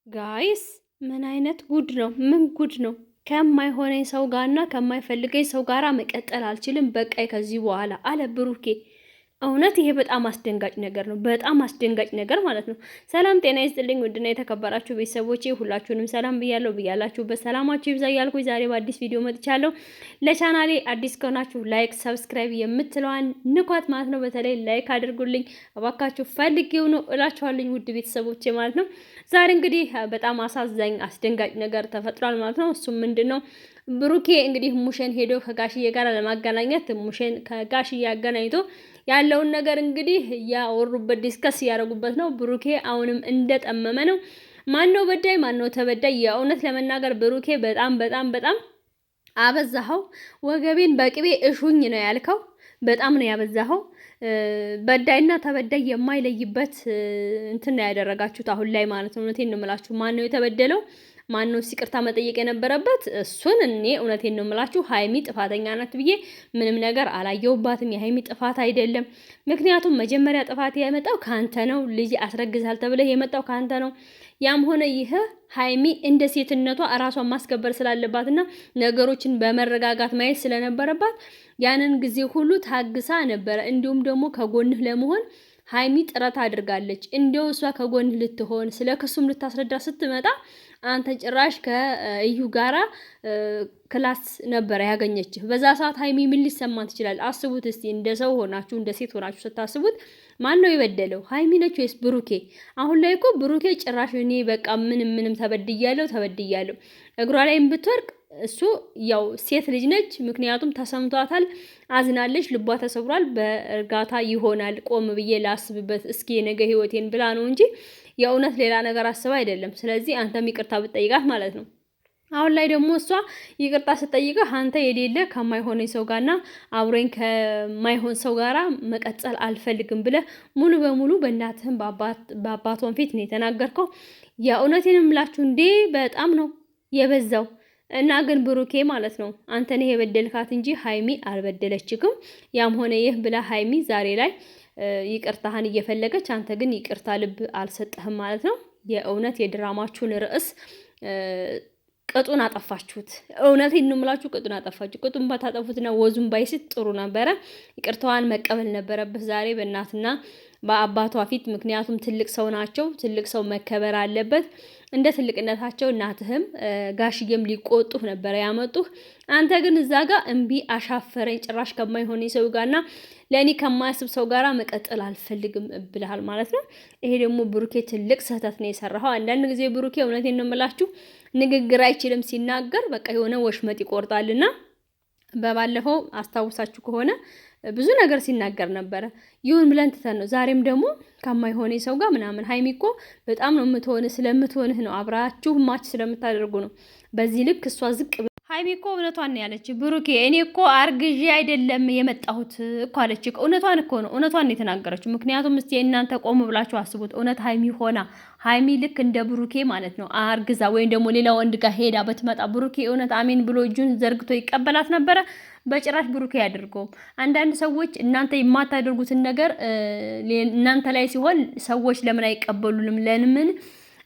ጋይስ ምን አይነት ጉድ ነው? ምን ጉድ ነው? ከማይሆነኝ ሰው ጋርና ከማይፈልገኝ ሰው ጋራ መቀጠል አልችልም። በቃይ ከዚህ በኋላ አለ ብሩኬ። እውነት ይሄ በጣም አስደንጋጭ ነገር ነው። በጣም አስደንጋጭ ነገር ማለት ነው። ሰላም ጤና ይስጥልኝ ውድና የተከበራችሁ ቤተሰቦቼ ሁላችሁንም ሰላም ብያለሁ። ብያላችሁበት ሰላማችሁ ይብዛ እያልኩኝ ዛሬ በአዲስ ቪዲዮ መጥቻለሁ። ለቻናሌ አዲስ ከሆናችሁ ላይክ፣ ሰብስክራይብ የምትለዋን ንኳት ማለት ነው። በተለይ ላይክ አድርጉልኝ እባካችሁ፣ ፈልጌው ነው እላችኋለሁ ውድ ቤተሰቦቼ ማለት ነው። ዛሬ እንግዲህ በጣም አሳዛኝ አስደንጋጭ ነገር ተፈጥሯል ማለት ነው። እሱም ምንድነው? ብሩኬ እንግዲህ ሙሼን ሄዶ ከጋሽዬ ጋር ለማገናኘት ሙሼን ከጋሽዬ አገናኝቶ ያለውን ነገር እንግዲህ ያወሩበት ዲስከስ ያደረጉበት ነው። ብሩኬ አሁንም እንደጠመመ ነው። ማን ነው በዳይ ማን ነው ተበዳይ? የእውነት ለመናገር ብሩኬ በጣም አበዛኸው። ወገቤን በቅቤ እሹኝ ነው ያልከው። በጣም ነው ያበዛኸው። በዳይና ተበዳይ የማይለይበት እንትን ያደረጋችሁት አሁን ላይ ማለት ነው። እውነቴን ነው የምላችሁ። ማን ነው የተበደለው? ማነው ይቅርታ መጠየቅ የነበረበት? እሱን እኔ እውነቴን ነው የምላችሁ ሀይሚ ጥፋተኛ ናት ብዬ ምንም ነገር አላየውባትም። የሀይሚ ጥፋት አይደለም። ምክንያቱም መጀመሪያ ጥፋት የመጣው ካንተ ነው። ልጅ አስረግዛል ተብለህ የመጣው ካንተ ነው። ያም ሆነ ይህ ሀይሚ እንደ ሴትነቷ እራሷን ማስከበር ስላለባትና ነገሮችን በመረጋጋት ማየት ስለነበረባት ያንን ጊዜ ሁሉ ታግሳ ነበረ። እንዲሁም ደግሞ ከጎንህ ለመሆን ሀይሚ ጥረት አድርጋለች። እንደው እሷ ከጎንህ ልትሆን ስለ ክሱም ልታስረዳ ስትመጣ አንተ ጭራሽ ከእዩ ጋራ ክላስ ነበረ ያገኘችህ። በዛ ሰዓት ሀይሚ ምን ሊሰማት ይችላል? አስቡት እስቲ። እንደ ሰው ሆናችሁ እንደ ሴት ሆናችሁ ስታስቡት ማን ነው የበደለው? ሀይሚ ነች ወይስ ብሩኬ? አሁን ላይ እኮ ብሩኬ ጭራሽ እኔ በቃ ምንም ተበድያለሁ እግሯ ላይም ብትወርቅ እሱ ያው ሴት ልጅ ነች። ምክንያቱም ተሰምቷታል፣ አዝናለች፣ ልቧ ተሰብሯል። በእርጋታ ይሆናል ቆም ብዬ ላስብበት እስኪ የነገ ህይወቴን ብላ ነው እንጂ የእውነት ሌላ ነገር አስባ አይደለም። ስለዚህ አንተም ይቅርታ ብትጠይቃት ማለት ነው። አሁን ላይ ደግሞ እሷ ይቅርታ ስትጠይቅህ አንተ የሌለ ከማይሆነኝ ሰው ጋርና አብሮኝ ከማይሆን ሰው ጋራ መቀጠል አልፈልግም ብለህ ሙሉ በሙሉ በእናትህም በአባቷን ፊት ነው የተናገርከው። የእውነቴን እምላችሁ እንዴ በጣም ነው የበዛው። እና ግን ብሩኬ ማለት ነው አንተ ነህ የበደልካት እንጂ ሀይሚ አልበደለችክም። ያም ሆነ ይህ ብላ ሀይሚ ዛሬ ላይ ይቅርታህን እየፈለገች አንተ ግን ይቅርታ ልብ አልሰጠህም ማለት ነው። የእውነት የድራማችሁን ርዕስ ቅጡን አጠፋችሁት። እውነቴን ነው የምላችሁ ቅጡን አጠፋችሁ። ቅጡን ባታጠፉትና ወዙን ባይስት ጥሩ ነበረ። ይቅርታዋን መቀበል ነበረብህ ዛሬ በእናትና በአባቷ ፊት። ምክንያቱም ትልቅ ሰው ናቸው። ትልቅ ሰው መከበር አለበት። እንደ ትልቅነታቸው እናትህም ጋሽዬም ሊቆጡህ ነበረ ያመጡህ። አንተ ግን እዛ ጋር እምቢ አሻፈረኝ፣ ጭራሽ ከማይሆነኝ ሰው ጋርና ለእኔ ከማያስብ ሰው ጋር መቀጠል አልፈልግም ብለሃል ማለት ነው። ይሄ ደግሞ ብሩኬ ትልቅ ስህተት ነው የሰራኸው። አንዳንድ ጊዜ ብሩኬ እውነቴን ነው የምላችሁ ንግግር አይችልም። ሲናገር በቃ የሆነ ወሽመጥ ይቆርጣልና በባለፈው አስታውሳችሁ ከሆነ ብዙ ነገር ሲናገር ነበረ። ይሁን ብለን ትተን ነው ዛሬም ደግሞ ከማይሆነ ሰው ጋር ምናምን። ሀይሚ እኮ በጣም ነው ስለምትሆንህ ነው፣ አብራችሁ ማች ስለምታደርጉ ነው። በዚህ ልክ እሷ ዝቅ ሀይሚ እኮ እውነቷን ነው ያለች። ብሩኬ እኔ እኮ አርግዤ አይደለም የመጣሁት እኮ አለች። እውነቷን እኮ ነው፣ እውነቷን ነው የተናገረችው። ምክንያቱም እስቲ እናንተ ቆም ብላችሁ አስቡት። እውነት ሀይሚ ሆና ሀይሚ ልክ እንደ ብሩኬ ማለት ነው አርግዛ ወይም ደግሞ ሌላ ወንድ ጋር ሄዳ በትመጣ ብሩኬ እውነት አሜን ብሎ እጁን ዘርግቶ ይቀበላት ነበረ? በጭራሽ ብሩኬ ያደርገውም። አንዳንድ ሰዎች እናንተ የማታደርጉትን ነገር እናንተ ላይ ሲሆን ሰዎች ለምን አይቀበሉንም? ለምን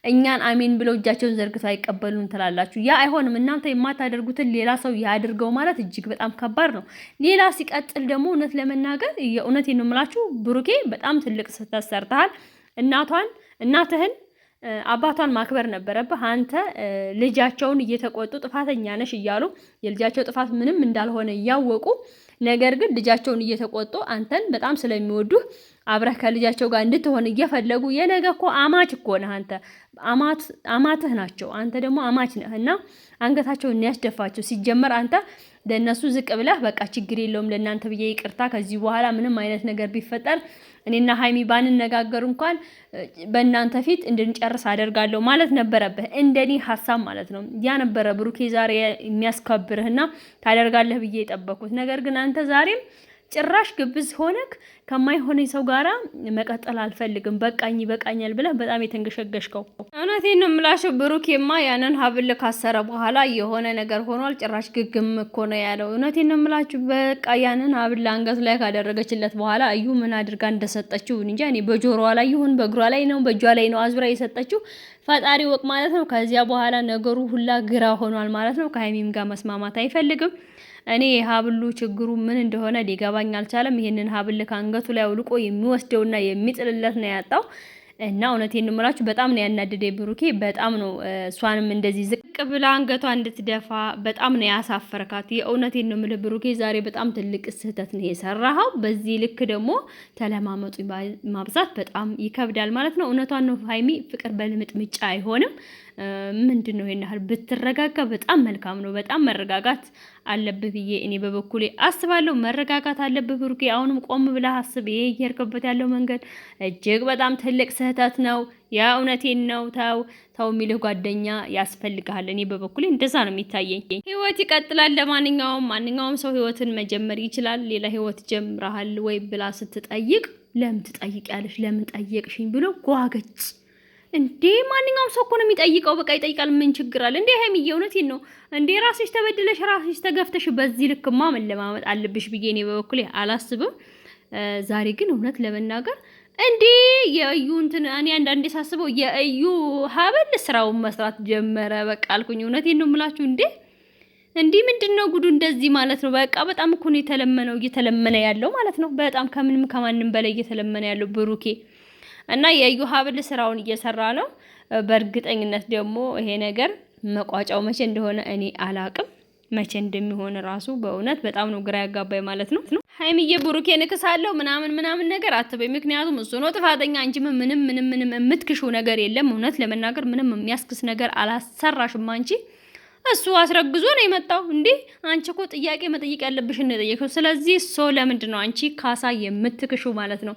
እኛን አሜን ብለው እጃቸውን ዘርግተው አይቀበሉን ትላላችሁ? ያ አይሆንም። እናንተ የማታደርጉትን ሌላ ሰው ያድርገው ማለት እጅግ በጣም ከባድ ነው። ሌላ ሲቀጥል ደግሞ እውነት ለመናገር የእውነቴን ነው የምላችሁ ብሩኬ በጣም ትልቅ ስህተት ሰርተሃል። እናትህን አባቷን ማክበር ነበረብህ። አንተ ልጃቸውን እየተቆጡ ጥፋተኛ ነሽ እያሉ የልጃቸው ጥፋት ምንም እንዳልሆነ እያወቁ ነገር ግን ልጃቸውን እየተቆጡ አንተን በጣም ስለሚወዱህ አብረህ ከልጃቸው ጋር እንድትሆን እየፈለጉ የነገ እኮ አማች እኮ ነህ አንተ። አማትህ ናቸው። አንተ ደግሞ አማች ነህ እና አንገታቸውን ያስደፋቸው። ሲጀመር አንተ ለእነሱ ዝቅ ብለህ በቃ ችግር የለውም ለእናንተ ብዬ ይቅርታ፣ ከዚህ በኋላ ምንም አይነት ነገር ቢፈጠር እኔና ሀይሚ ባንነጋገር እንኳን በእናንተ ፊት እንድንጨርስ አደርጋለሁ ማለት ነበረብህ። እንደኔ ሀሳብ ማለት ነው። ያ ነበረ ብሩኬ ዛሬ የሚያስከብርህና ታደርጋለህ ብዬ የጠበኩት ነገር ግን አንተ ዛሬም ጭራሽ ግብዝ ሆነክ ከማይሆነኝ ሰው ጋራ መቀጠል አልፈልግም፣ በቃኝ ይበቃኛል ብለህ በጣም የተንገሸገሽከው። እውነቴን ነው የምላችሁ። ብሩኬማ ያንን ሀብል ካሰረ በኋላ የሆነ ነገር ሆኗል። ጭራሽ ግግም እኮ ነው ያለው። እውነቴን ነው የምላችሁ። በቃ ያንን ሀብል አንገቱ ላይ ካደረገችለት በኋላ እዩ ምን አድርጋ እንደሰጠችው እንጃ። እኔ በጆሮዋ ላይ ይሁን በእግሯ ላይ ነው በእጇ ላይ ነው አዙራ የሰጠችው ፈጣሪ ወቅ ማለት ነው። ከዚያ በኋላ ነገሩ ሁላ ግራ ሆኗል ማለት ነው። ከሀይሚም ጋር መስማማት አይፈልግም። እኔ ሀብሉ ችግሩ ምን እንደሆነ ሊገባኝ አልቻለም። ይሄንን ሀብል ከአንገቱ ላይ አውልቆ የሚወስደውና የሚጥልለት ነው ያጣው። እና እውነቴን ነው የምላችሁ በጣም ነው ያናደደኝ ብሩኬ። በጣም ነው እሷንም እንደዚህ ዝቅ ብላ አንገቷ እንድትደፋ በጣም ነው ያሳፈረካት። የእውነቴን ነው የምልህ ብሩኬ፣ ዛሬ በጣም ትልቅ ስህተት ነው የሰራኸው። በዚህ ልክ ደግሞ ተለማመጡ ማብዛት በጣም ይከብዳል ማለት ነው። እውነቷን ነው ሀይሚ፣ ፍቅር በልምጥምጫ አይሆንም። ምንድን ነው ይሄን ያህል ብትረጋጋ በጣም መልካም ነው። በጣም መረጋጋት አለብህ ብዬ እኔ በበኩሌ አስባለሁ። መረጋጋት አለብህ ብሩኬ። አሁንም ቆም ብለህ አስብ። ይሄ እየሄድክበት ያለው መንገድ እጅግ በጣም ትልቅ ስህተት ነው። ያ እውነቴን ነው። ተው የሚልህ ጓደኛ ያስፈልግሃል። እኔ በበኩሌ እንደዛ ነው የሚታየኝ። ህይወት ይቀጥላል። ማንኛውም ሰው ህይወትን መጀመር ይችላል። ሌላ ህይወት ጀምረሃል ወይ ብላ ስትጠይቅ ለምን ትጠይቂያለሽ? ለምን ጠየቅሽኝ ብሎ ጓገጭ እንዴ! ማንኛውም ሰው እኮ ነው የሚጠይቀው። በቃ ይጠይቃል። ምን ችግር አለ እንዴ? ሀይሚዬ እውነቴን ነው እንዴ። ራስሽ ተበድለሽ ራስሽ ተገፍተሽ በዚህ ልክማ መለማመጥ አለብሽ ብዬ እኔ በበኩሌ አላስብም። ዛሬ ግን እውነት ለመናገር እንዴ የእዩ እንትን እኔ አንዳንዴ ሳስበው የእዩ ሀብል ስራውን መስራት ጀመረ። በቃ አልኩኝ። እውነቴን ነው የምላችሁ እንዴ እንዲህ ምንድነው ጉዱ? እንደዚህ ማለት ነው። በቃ በጣም እኮ ነው እየተለመነ ያለው ማለት ነው። በጣም ከምንም ከማንም በላይ እየተለመነ ያለው ብሩኬ እና የእዩ ሀብል ስራውን እየሰራ ነው። በእርግጠኝነት ደግሞ ይሄ ነገር መቋጫው መቼ እንደሆነ እኔ አላቅም። መቼ እንደሚሆን ራሱ በእውነት በጣም ነው ግራ ያጋባይ ማለት ነው። ሀይሚዬ ብሩኬ ንክሳለሁ ምናምን ነገር አትበይ። ምክንያቱም እሱ ነው ጥፋተኛ እንጂ ምንም የምትክሹ ነገር የለም። እውነት ለመናገር ምንም የሚያስክስ ነገር አላሰራሽም አንቺ። እሱ አስረግዞ ነው የመጣው እንዴ። አንቺ እኮ ጥያቄ መጠየቅ ያለብሽ ነው የጠየቀው። ስለዚህ ለምንድን ነው አንቺ ካሳ የምትክሹ ማለት ነው?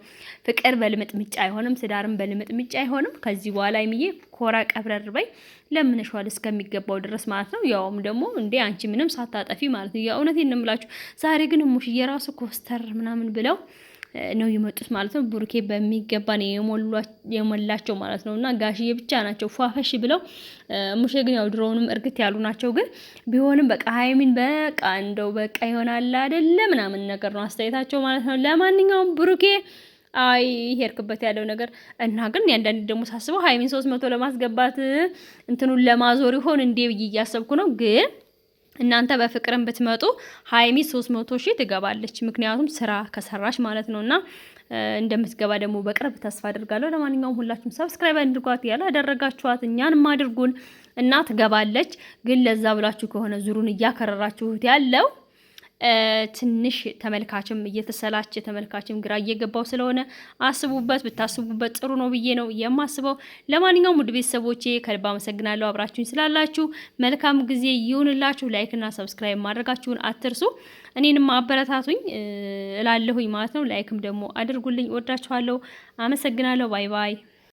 ፍቅር በልምጥምጫ አይሆንም፣ ትዳርም በልምጥምጫ አይሆንም። ከዚህ በኋላ የሚዬ ኮራ ቀብረር በይ ለምንሽዋል እስከሚገባው ድረስ ማለት ነው። ያውም ደግሞ እንዴ አንቺ ምንም ሳታጠፊ ማለት ነው። የእውነቴን ነው የምላችሁ። ዛሬ ግን ሙሽዬ ራሱ ኮስተር ምናምን ብለው ነው የመጡት ማለት ነው። ብሩኬ በሚገባ ነው የሞላቸው ማለት ነው። እና ጋሽዬ ብቻ ናቸው ፏፈሽ ብለው። ሙሼ ግን ያው ድሮውንም እርግት ያሉ ናቸው። ግን ቢሆንም በቃ ሀይሚን በቃ እንደው በቃ ይሆናል አይደለ ምናምን ነገር ነው አስተያየታቸው ማለት ነው። ለማንኛውም ብሩኬ አይ ሄድክበት ያለው ነገር እና ግን ያንዳንድ ደግሞ ሳስበው ሀይሚን 300 ለማስገባት እንትኑን ለማዞር ይሆን እንዴ ብዬ እያሰብኩ ነው። ግን እናንተ በፍቅርን ብትመጡ ሀይሚ 300 ሺህ ትገባለች። ምክንያቱም ስራ ከሰራሽ ማለት ነውና እንደምትገባ ደግሞ በቅርብ ተስፋ አድርጋለሁ። ለማንኛውም ሁላችሁም ሰብስክራይብ አድርጓት፣ ያለ አደረጋችኋት እኛንም አድርጉን እና ትገባለች። ግን ለዛ ብላችሁ ከሆነ ዙሩን እያከረራችሁት ያለው ትንሽ ተመልካችም እየተሰላቸ ተመልካችም ግራ እየገባው ስለሆነ አስቡበት፣ ብታስቡበት ጥሩ ነው ብዬ ነው የማስበው። ለማንኛውም ውድ ቤተሰቦቼ ከልብ አመሰግናለሁ አብራችሁኝ ስላላችሁ። መልካም ጊዜ ይሁንላችሁ። ላይክ እና ሰብስክራይብ ማድረጋችሁን አትርሱ። እኔንም አበረታቱኝ እላለሁኝ ማለት ነው። ላይክም ደግሞ አድርጉልኝ። ወዳችኋለሁ። አመሰግናለሁ። ባይ ባይ።